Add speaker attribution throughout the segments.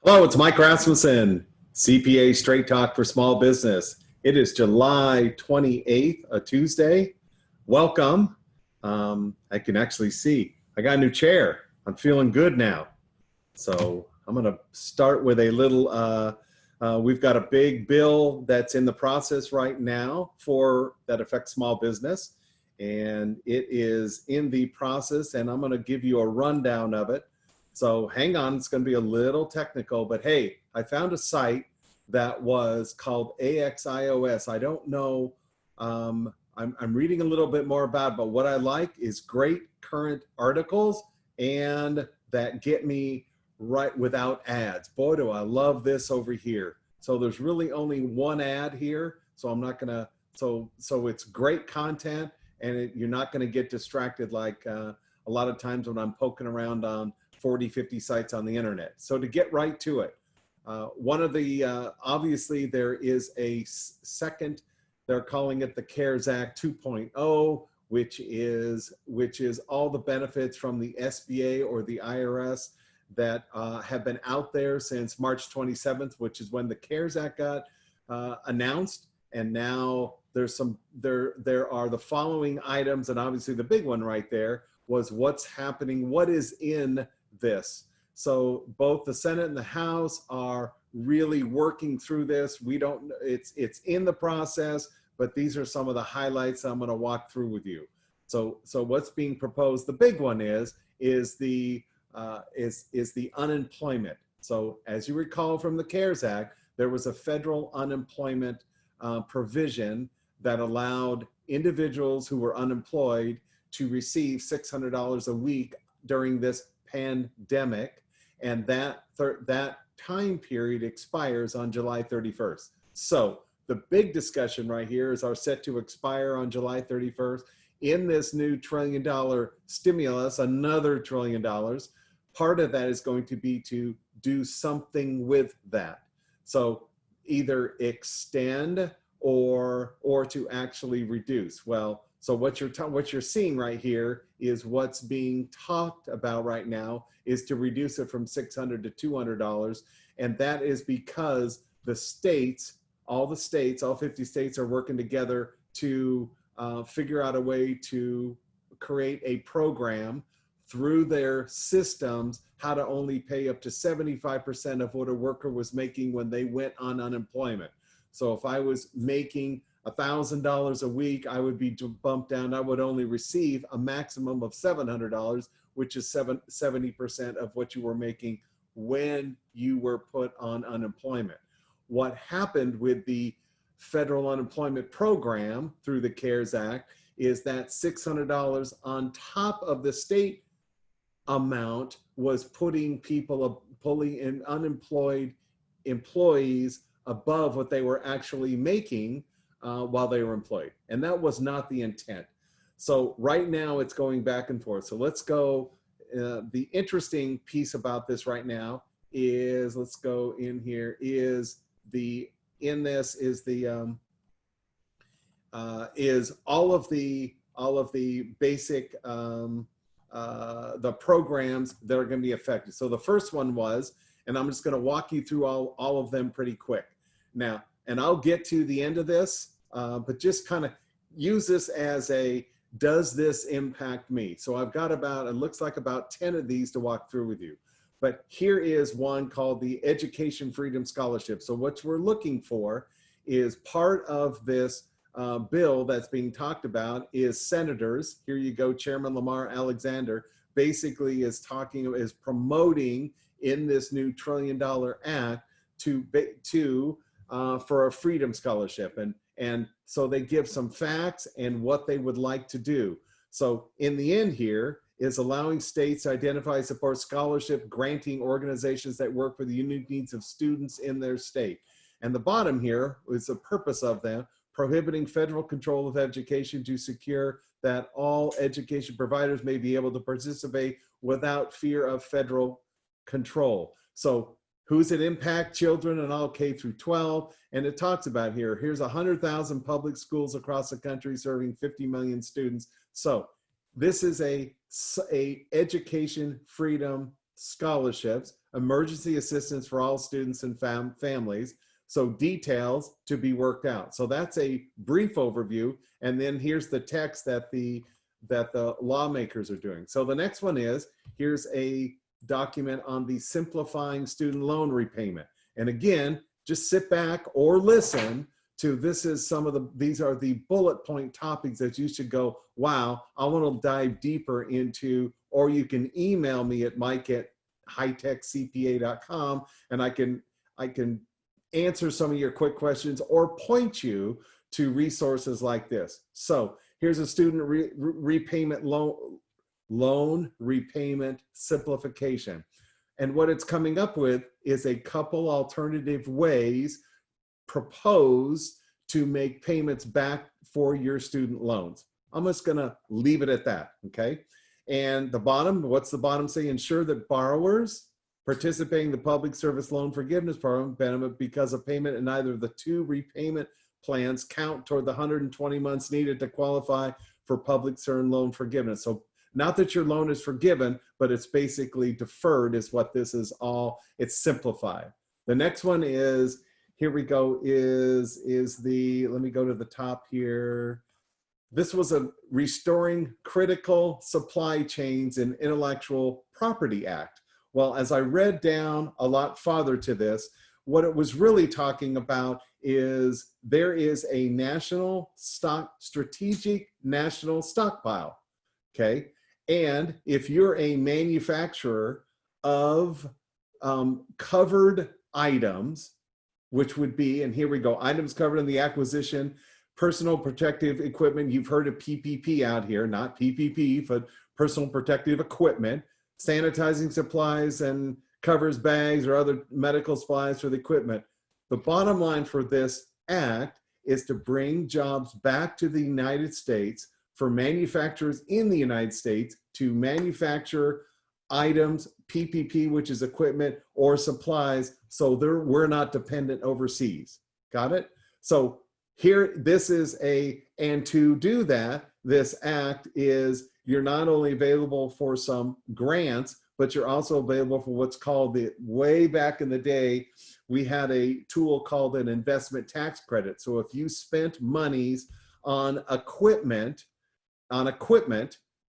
Speaker 1: Hello, it's Mike Rasmussen, CPA Straight Talk for Small Business. It is July 28th, a Tuesday. Welcome. I can actually see I got a new chair. I'm feeling good now. So I'm going to start with a little, we've got a big bill that's in the process right now that affects small business. And it is in the process, and I'm going to give you a rundown of it. So hang on, it's going to be a little technical, but hey, I found a site that was called AXIOS. I don't know, I'm reading a little bit more about it, but what I like is great current articles and that get me right without ads. Boy, do I love this over here. So there's really only one ad here, so I'm not gonna, so it's great content, and you're not gonna get distracted like a lot of times when I'm poking around on 40, 50 sites on the internet. So to get right to it, one of the, obviously there is a second, they're calling it the CARES Act 2.0, which is all the benefits from the SBA or the IRS that have been out there since March 27th, which is when the CARES Act got announced. And now there are the following items, and obviously the big one right there was what's happening, what is in this. So both the Senate and the House are really working through this. We don't, it's in the process, but these are some of the highlights I'm going to walk through with you. So what's being proposed, the big one is the unemployment. So as you recall from the CARES Act, there was a federal unemployment provision that allowed individuals who were unemployed to receive $600 a week during this pandemic, and that time period expires on July 31st. So the big discussion right here is set to expire on July 31st. In this new $1 trillion stimulus, another $1 trillion, part of that is going to be to do something with that. So either extend or to actually reduce. Well, so what you're seeing right here is what's being talked about right now is to reduce it from $600 to $200, and that is because the states, all 50 states are working together to figure out a way to create a program through their systems how to only pay up to 75% of what a worker was making when they went on unemployment. So if I was making $1,000 a week, I would be bumped down. I would only receive a maximum of $700, which is 70% of what you were making when you were put on unemployment. What happened with the federal unemployment program through the CARES Act is that $600 on top of the state amount was pulling in unemployed employees above what they were actually making while they were employed. And that was not the intent. So right now it's going back and forth. So let's go, the interesting piece about this right now is, let's go in here, is all of the basic, the programs that are going to be affected. So the first one was, and I'm just going to walk you through all of them pretty quick. Now, and I'll get to the end of this, but just kind of use this as does this impact me? So I've got it looks like about 10 of these to walk through with you. But here is one called the Education Freedom Scholarship. So what we're looking for is part of this bill that's being talked about is senators. Here you go, Chairman Lamar Alexander basically is promoting in this new $1 trillion act for a freedom scholarship. And so they give some facts and what they would like to do. So in the end here is allowing states to identify, support scholarship granting organizations that work for the unique needs of students in their state. And the bottom here is the purpose of them, prohibiting federal control of education to secure that all education providers may be able to participate without fear of federal control. So who's it impact? Children in all K through 12. And it talks about here's 100,000 public schools across the country serving 50 million students. So this is a education freedom scholarships. emergency assistance for all students and families. So details to be worked out. So that's a brief overview. And then here's the text that the lawmakers are doing. So the next one is, here's a document on the simplifying student loan repayment. And again, just sit back or listen to, this is some of these are the bullet point topics that you should go, wow, I want to dive deeper into, or you can email me at mike@hitechcpa.com and I can answer some of your quick questions or point you to resources like this. So here's a student repayment loan repayment simplification. And what it's coming up with is a couple alternative ways proposed to make payments back for your student loans. I'm just gonna leave it at that, okay? And the bottom, what's the bottom say? Ensure that borrowers participating in the public service loan forgiveness program benefit because of payment in either of the two repayment plans count toward the 120 months needed to qualify for public service loan forgiveness. So not that your loan is forgiven, but it's basically deferred is what this is all, it's simplified. The next one is, here we go, is the, let me go to the top here. This was a Restoring Critical Supply Chains and Intellectual Property Act. Well, as I read down a lot farther to this, what it was really talking about is there is a strategic national stockpile, okay? And if you're a manufacturer of covered items, which would be, and here we go, items covered in the acquisition, personal protective equipment, you've heard of PPP out here, not PPP, but personal protective equipment, sanitizing supplies and covers, bags, or other medical supplies for the equipment. The bottom line for this act is to bring jobs back to the United States for manufacturers in the United States to manufacture items, PPP, which is equipment or supplies, so we're not dependent overseas. Got it? So here, this is and to do that, this act is, you're not only available for some grants, but you're also available for what's called way back in the day, we had a tool called an investment tax credit. So if you spent monies on equipment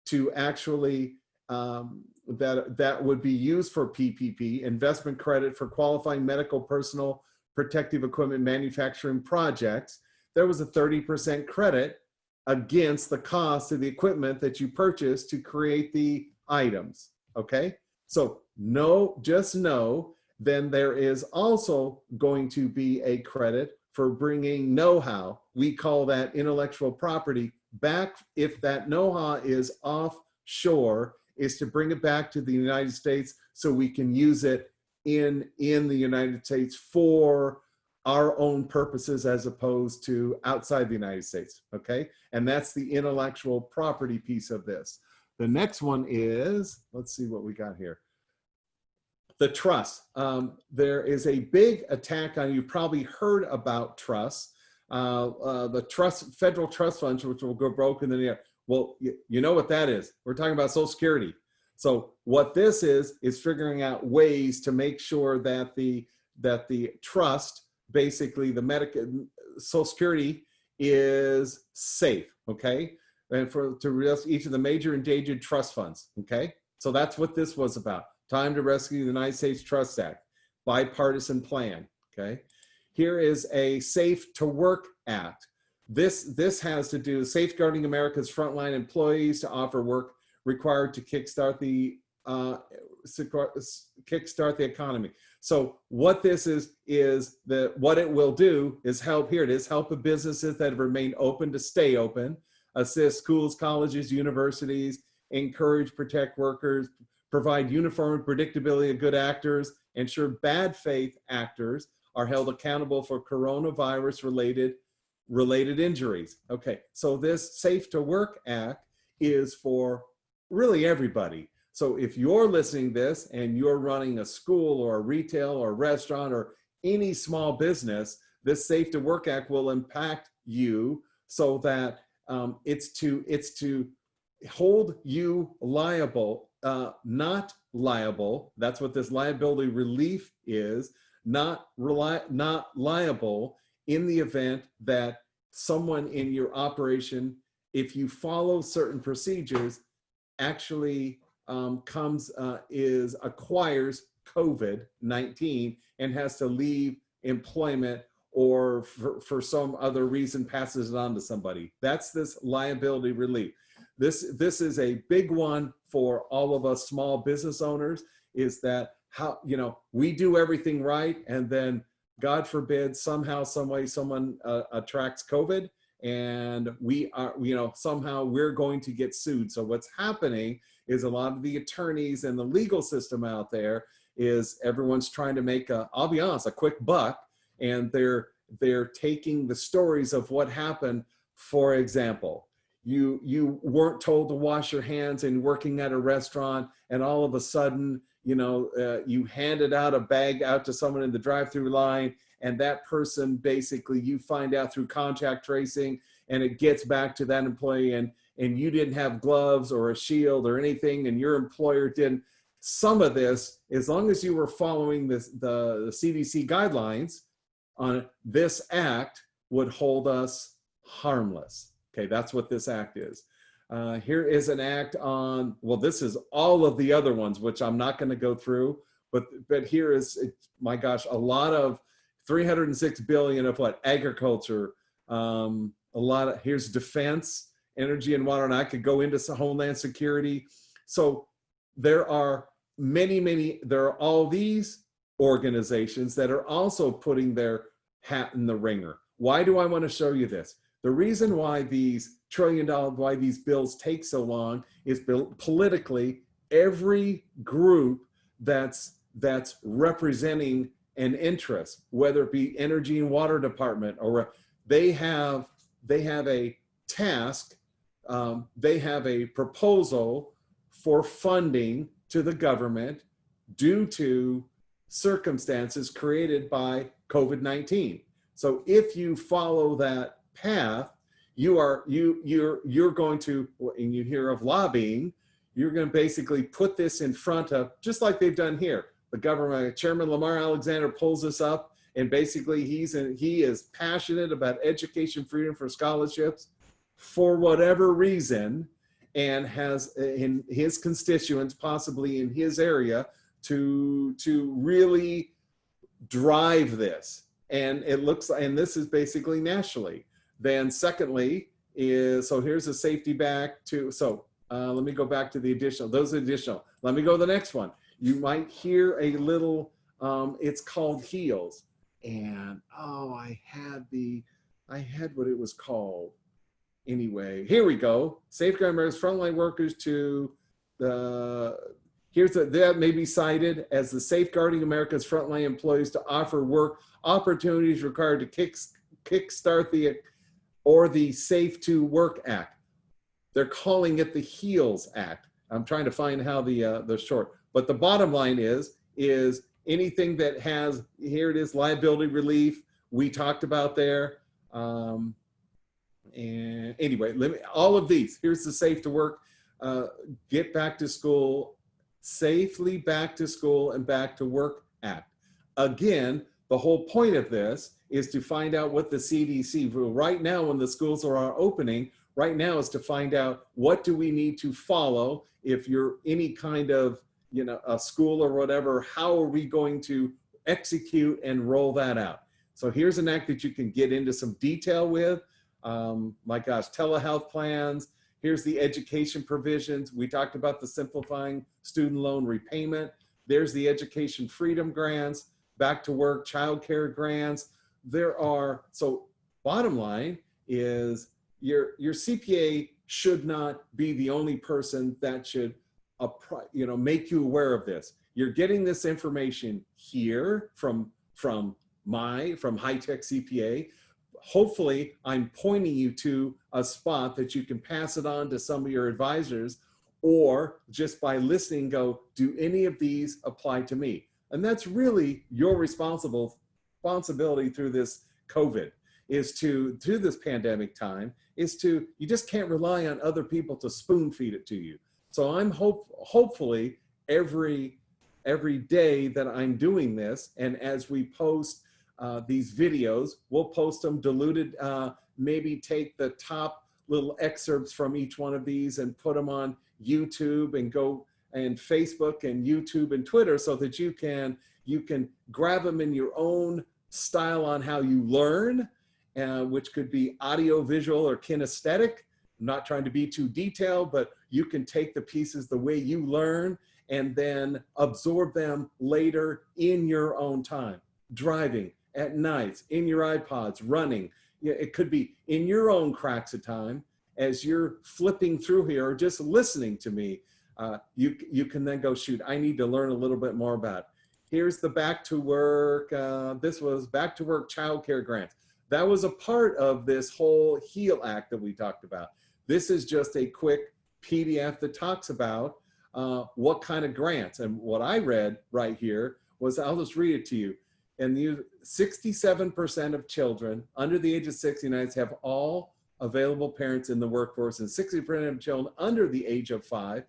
Speaker 1: to actually, that would be used for PPP, investment credit for qualifying medical personal protective equipment manufacturing projects, there was a 30% credit against the cost of the equipment that you purchased to create the items, okay? So just know, then there is also going to be a credit for bringing know-how. We call that intellectual property back. If that know-how is offshore, is to bring it back to the United States so we can use it in the United States for our own purposes as opposed to outside the United States, okay? And that's the intellectual property piece of this. The next one is, let's see what we got here. The trust. There is a big attack on, you probably heard about trusts. The federal trust funds, which will go broke in the year. Well, you know what that is. We're talking about Social Security. So what this is figuring out ways to make sure that the trust, basically the Social Security, is safe, okay? And to rescue each of the major endangered trust funds, okay? So that's what this was about. Time to Rescue the United States Trust Act, bipartisan plan, okay? Here is a Safe to Work Act. This has to do safeguarding America's frontline employees to offer work required to kickstart the economy. So what this is what it will do is help, here it is, help the businesses that have remained open to stay open, assist schools, colleges, universities, encourage, protect workers, provide uniform predictability of good actors, ensure bad faith actors are held accountable for coronavirus related injuries. Okay, so this Safe to Work Act is for really everybody. So if you're listening to this and you're running a school or a retail or a restaurant or any small business, this Safe to Work Act will impact you so that it's to hold you liable not liable. That's what this liability relief is. Not liable in the event that someone in your operation, if you follow certain procedures, actually acquires COVID-19 and has to leave employment, or for some other reason passes it on to somebody. That's this liability relief. This is a big one for all of us small business owners, is that how, we do everything right, and then God forbid somehow, some way, someone attracts COVID, and we are, somehow we're going to get sued. So what's happening is a lot of the attorneys and the legal system out there is everyone's trying to make I'll be honest, a quick buck, and they're taking the stories of what happened. For example, you weren't told to wash your hands and working at a restaurant, and all of a sudden, you handed out a bag out to someone in the drive-through line, and that person, basically, you find out through contact tracing, and it gets back to that employee, and you didn't have gloves or a shield or anything, and your employer didn't. Some of this, as long as you were following the CDC guidelines on this act, would hold us harmless. Okay, that's what this act is. Here is an act on, well, this is all of the other ones, which I'm not going to go through, but here is, my gosh, a lot of $306 billion of what? Agriculture, here's defense, energy and water, and I could go into homeland security. So there are there are all these organizations that are also putting their hat in the ringer. Why do I want to show you this? The reason why these why these bills take so long is politically, every group that's representing an interest, whether it be energy and water department, or they have a task, they have a proposal for funding to the government due to circumstances created by COVID-19. So if you follow that path, you're going to, and you hear of lobbying, you're going to basically put this in front of, just like they've done here. The government, Chairman Lamar Alexander pulls this up, and basically he is passionate about education freedom for scholarships for whatever reason, and has in his constituents, possibly in his area, to really drive this. And it looks, and this is basically nationally. Then secondly is, so here's a safety back to, let me go back to the additional, those additional. Let me go to the next one. You might hear a little, it's called HEALS. And, oh, I had what it was called. Anyway, here we go. Safeguard America's frontline workers to that may be cited as the Safeguarding America's Frontline Employees to offer work opportunities required to kickstart the Safe to Work Act. They're calling it the HEALS Act. I'm trying to find how the short, but the bottom line is anything that has, here it is, liability relief. We talked about there. And anyway, all of these, here's the Safe to Work, Get Back to School, Safely Back to School and Back to Work Act. Again, the whole point of this is to find out what the CDC, right now when the schools are opening, right now is to find out what do we need to follow. If you're any kind of, a school or whatever, how are we going to execute and roll that out? So here's an act that you can get into some detail with. My gosh, telehealth plans. Here's the education provisions. We talked about the simplifying student loan repayment. There's the education freedom grants, back to work, childcare grants. So bottom line is your CPA should not be the only person that should, make you aware of this. You're getting this information here from Hi Tech CPA. Hopefully I'm pointing you to a spot that you can pass it on to some of your advisors, or just by listening go, do any of these apply to me? And that's really your responsibility through this COVID, through this pandemic time, you just can't rely on other people to spoon feed it to you. So I'm hopefully every day that I'm doing this, and as we post these videos, we'll post them diluted, maybe take the top little excerpts from each one of these and put them on YouTube and go and Facebook and YouTube and Twitter, so that you can grab them in your own style on how you learn, which could be audio, visual, or kinesthetic. I'm not trying to be too detailed, but you can take the pieces the way you learn and then absorb them later in your own time. Driving, at nights, in your iPods, running. It could be in your own cracks of time as you're flipping through here or just listening to me. You can then go, shoot, I need to learn a little bit more about it. Here's the back to work. This was back to work childcare grants. That was a part of this whole HEAL Act that we talked about. This is just a quick PDF that talks about what kind of grants. And what I read right here was, I'll just read it to you. And 67% of children under the age of 6 in the United States have all available parents in the workforce, and 60% of children under the age of 5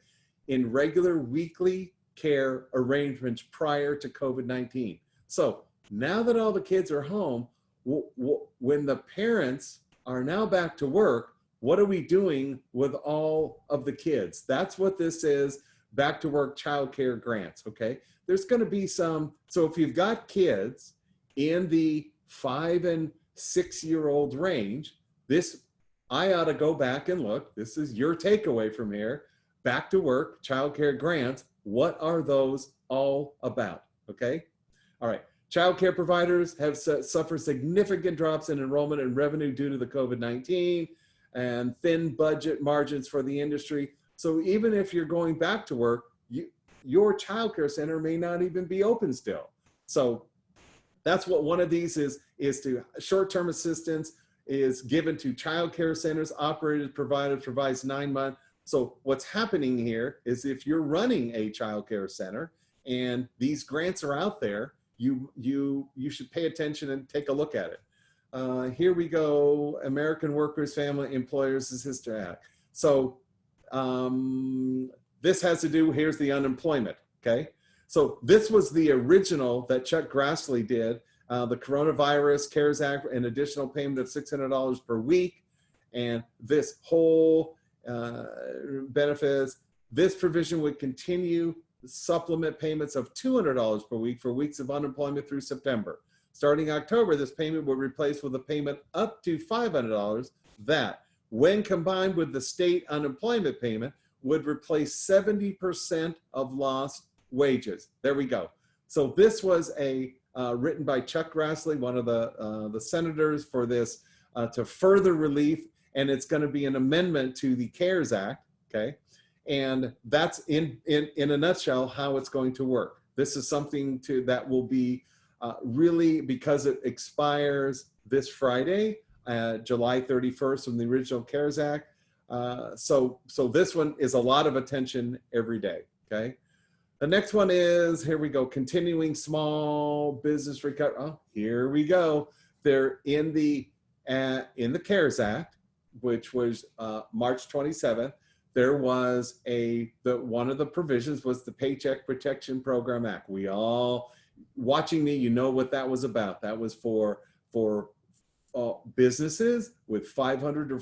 Speaker 1: in regular weekly care arrangements prior to COVID-19. So now that all the kids are home, when the parents are now back to work, what are we doing with all of the kids? That's what this is, back to work childcare grants, okay? There's gonna be some, so if you've got kids in the 5 and 6 year old range, this, I ought to go back and look, this is your takeaway from here, back to work childcare grants, what are those all about, okay? All right, childcare providers have suffered significant drops in enrollment and revenue due to the COVID-19 and thin budget margins for the industry. So even if you're going back to work, your childcare center may not even be open still. So that's what one of these is to short-term assistance is given to childcare centers, operated providers, provides 9 months. So what's happening here is if you're running a childcare center and these grants are out there, you should pay attention and take a look at it. Here we go, American Workers Family Employers Assistance Act. So this has to do, here's the unemployment, okay? So this was the original that Chuck Grassley did, the Coronavirus CARES Act, an additional payment of $600 per week. And this whole benefits, this provision would continue supplement payments of $200 per week for weeks of unemployment through September. Starting October, this payment would replace with a payment up to $500 that, when combined with the state unemployment payment, would replace 70% of lost wages. There we go. So this was a written by Chuck Grassley, one of the senators for this to further relief, and it's going to be an amendment to the CARES Act, okay? And that's in a nutshell how it's going to work. This is something that will be really, because it expires this Friday, July 31st from the original CARES Act. So this one is a lot of attention every day, okay? The next one is, here we go, continuing small business recovery. Oh, here we go. They're in the CARES Act, which was March 27th. There was one of the provisions was the Paycheck Protection Program Act. We all, watching me, you know what that was about. That was for businesses with 500 or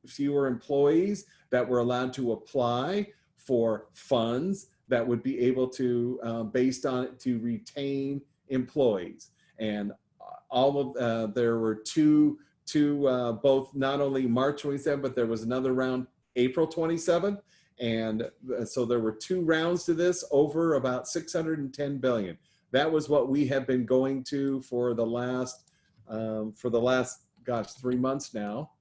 Speaker 1: fewer employees that were allowed to apply for funds that would be able to, based on it, to retain employees. And all of, there were two both not only March 27th, but there was another round April 27th. And so there were 2 rounds to this, over about $610 billion. That was what we have been going to for the last, gosh, 3 months now.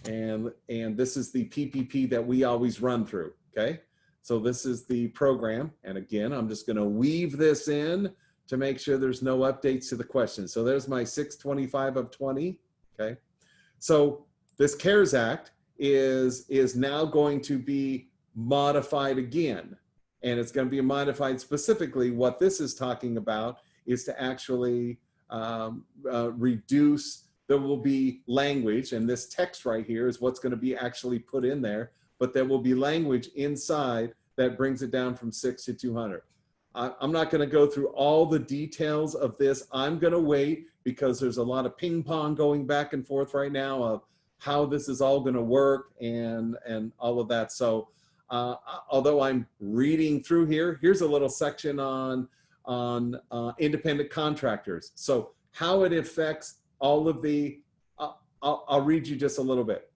Speaker 1: And this is the PPP that we always run through, okay? So this is the program. And again, I'm just gonna weave this in to make sure there's no updates to the question. So there's my 625 of 20, okay? So this CARES Act is now going to be modified again. And it's gonna be modified specifically. What this is talking about is to actually reduce, there will be language, and this text right here is what's gonna be actually put in there, but there will be language inside that brings it down from 6 to 200. I'm not going to go through all the details of this. I'm going to wait because there's a lot of ping pong going back and forth right now of how this is all going to work and all of that. So although I'm reading through here, here's a little section on independent contractors. So how it affects all of the, I'll read you just a little bit.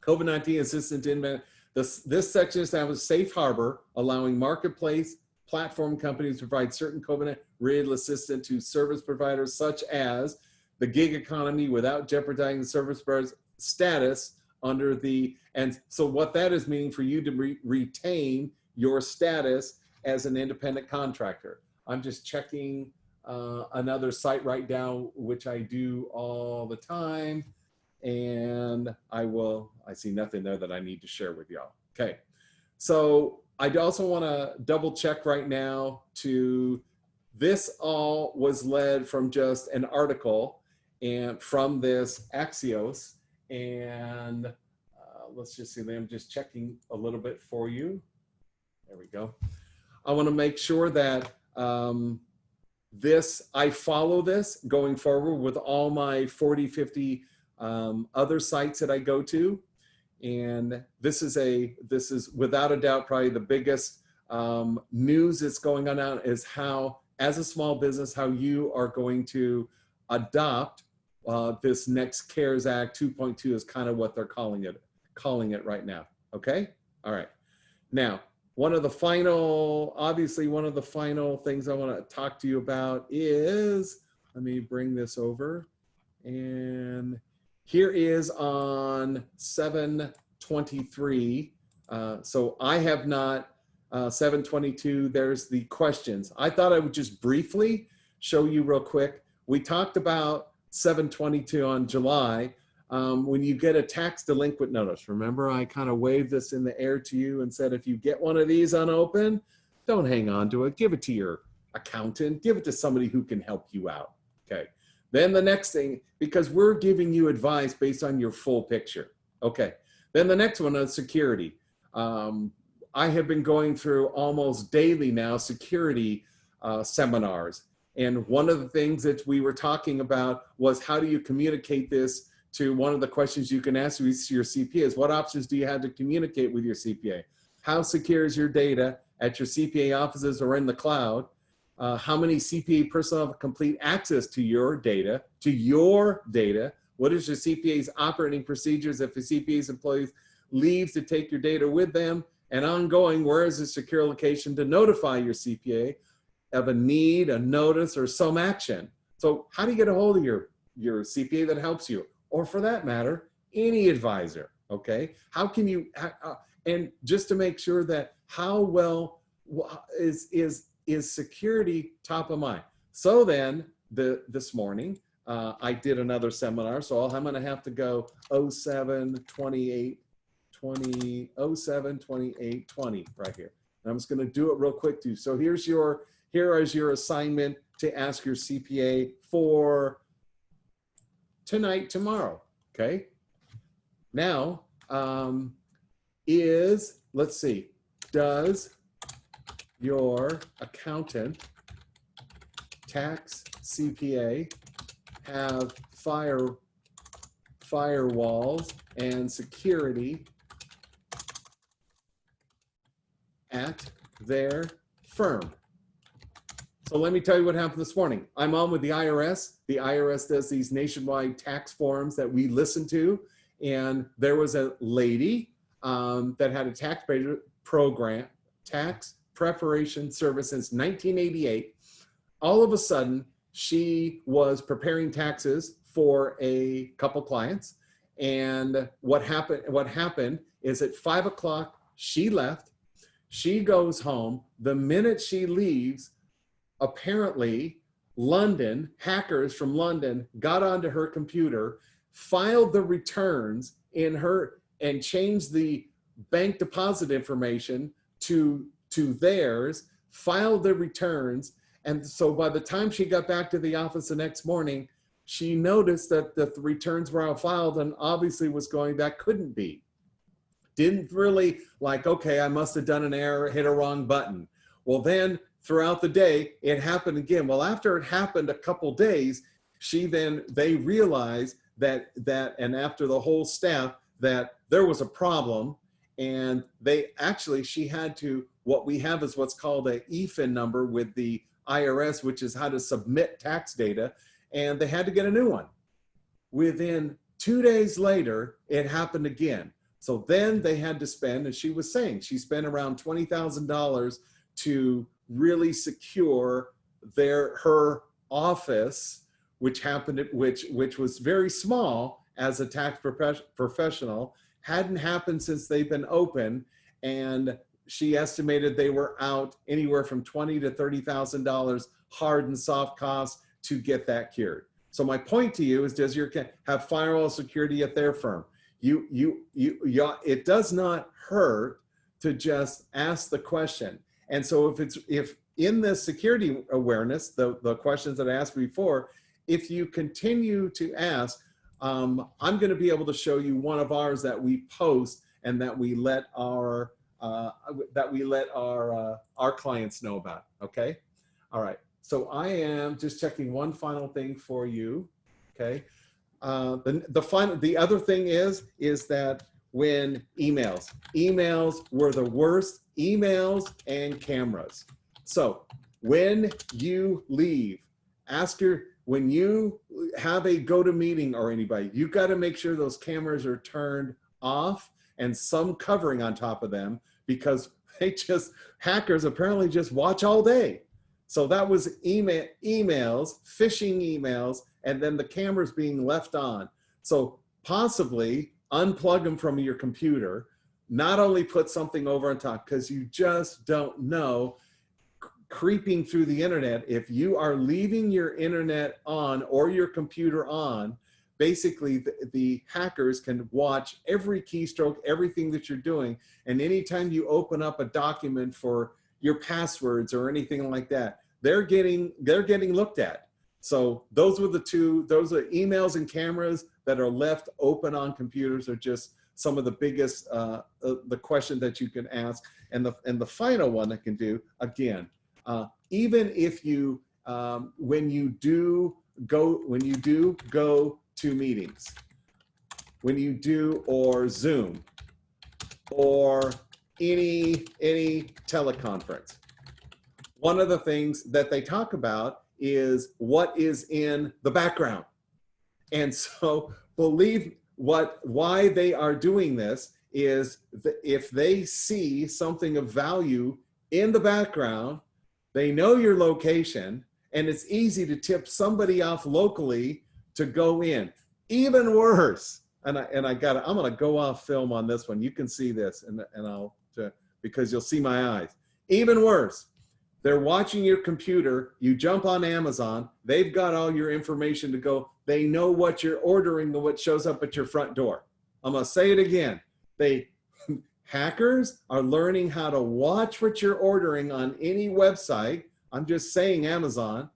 Speaker 1: COVID-19 assistance in this section establishes safe harbor, allowing marketplace platform companies to provide certain COVID-related assistance to service providers such as the gig economy without jeopardizing the service provider's status under the, and so what that is meaning for you to retain your status as an independent contractor. I'm just checking another site right now, which I do all the time. And I see nothing there that I need to share with y'all. Okay. So I also want to double check right now to, this all was led from just an article and from this Axios. And let's just see, I'm just checking a little bit for you. There we go. I want to make sure that I follow this going forward with all my 40, 50 other sites that I go to. And this is without a doubt probably the biggest news that's going on now is how, as a small business, how you are going to adopt this next CARES Act 2.2 is kind of what they're calling it right now. Okay. All right. Now, obviously one of the final things I want to talk to you about is, let me bring this over, and here is on 7/23. So I have not, 7/22, there's the questions. I thought I would just briefly show you real quick. We talked about 7/22 on July. When you get a tax delinquent notice, remember I kind of waved this in the air to you and said, if you get one of these unopened, don't hang on to it. Give it to your accountant. Give it to somebody who can help you out. Okay. Then the next thing, because we're giving you advice based on your full picture. Okay. Then the next one is security. I have been going through almost daily now security seminars. And one of the things that we were talking about was, how do you communicate this to, one of the questions you can ask your CPA is, what options do you have to communicate with your CPA? How secure is your data at your CPA offices or in the cloud? How many CPA personnel have complete access to your data, What is your CPA's operating procedures if a CPA's employees leaves to take your data with them? And ongoing, where is a secure location to notify your CPA of a need, a notice, or some action? So how do you get a hold of your CPA that helps you? Or for that matter, any advisor, okay? How can you, and just to make sure that how well is security top of mind? So then this morning, I did another seminar, so I'm gonna have to go 07/28/20 right here. And I'm just gonna do it real quick too. So here is your assignment to ask your CPA for tonight, tomorrow, okay? Now, let's see, does your accountant, tax CPA, have firewalls and security at their firm? So let me tell you what happened this morning. I'm on with the IRS. The IRS does these nationwide tax forums that we listen to. And there was a lady that had a tax preparation service since 1988. All of a sudden, she was preparing taxes for a couple clients. And what happened is at 5 o'clock, she left. She goes home. The minute she leaves, apparently hackers from London got onto her computer, filed the returns and changed the bank deposit information to theirs, filed the returns. And so by the time she got back to the office the next morning, she noticed that the returns were out filed and obviously was going, that couldn't be. Didn't really like, okay, I must have done an error, hit a wrong button. Well, then throughout the day, it happened again. Well, after it happened a couple days, they realized and after the whole staff, that there was a problem. And she had to, what we have is what's called a EFIN number with the IRS, which is how to submit tax data. And they had to get a new one. Within 2 days later, it happened again. So then they had to spend, and she was saying, she spent around $20,000 to really secure her office, which was very small as a tax professional, hadn't happened since they've been open, and she estimated they were out anywhere from $20,000 to $30,000 hard and soft costs to get that cured. So my point to you is, does your have firewall security at their firm? It does not hurt to just ask the question. And so if in this security awareness, the questions that I asked before, if you continue to ask, I'm going to be able to show you one of ours that we post and that we let our clients know about. Okay. All right. So I am just checking one final thing for you. Okay. The other thing is that when emails were the worst, emails and cameras. So when you leave, when you have a go-to-meeting or anybody, you got to make sure those cameras are turned off and some covering on top of them, because hackers apparently just watch all day. So that was emails, phishing emails, and then the cameras being left on. So possibly unplug them from your computer, not only put something over on top, because you just don't know, creeping through the internet, if you are leaving your internet on or your computer on, basically the hackers can watch every keystroke, everything that you're doing. And anytime you open up a document for your passwords or anything like that, they're getting looked at. So those are emails and cameras that are left open on computers are just some of the biggest, the question that you can ask. And the final one I can do, again, even if you, when you do go to meetings, or Zoom or any teleconference, one of the things that they talk about is what is in the background. And so why they are doing this is if they see something of value in the background, they know your location, and it's easy to tip somebody off locally to go in. Even worse, I'm gonna go off film on this one. You can see this, because you'll see my eyes. Even worse, they're watching your computer. You jump on Amazon. They've got all your information to go. They know what you're ordering and what shows up at your front door. I'm gonna say it again. Hackers are learning how to watch what you're ordering on any website. I'm just saying Amazon.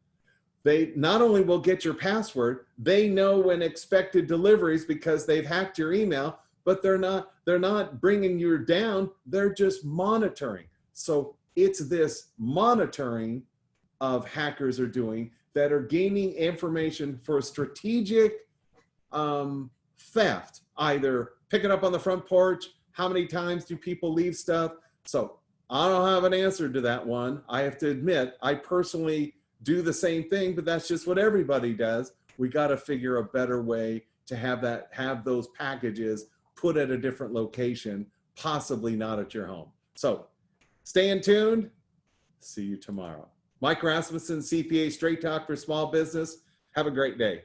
Speaker 1: They not only will get your password, they know when expected deliveries because they've hacked your email, but they're not bringing you down. They're just monitoring. So it's this monitoring of hackers are doing that are gaining information for strategic theft, either pick it up on the front porch, how many times do people leave stuff? So I don't have an answer to that one. I have to admit, I personally do the same thing, but that's just what everybody does. We got to figure a better way to have those packages put at a different location, possibly not at your home. So stay tuned. See you tomorrow. Mike Rasmussen, CPA Straight Talk for Small Business. Have a great day.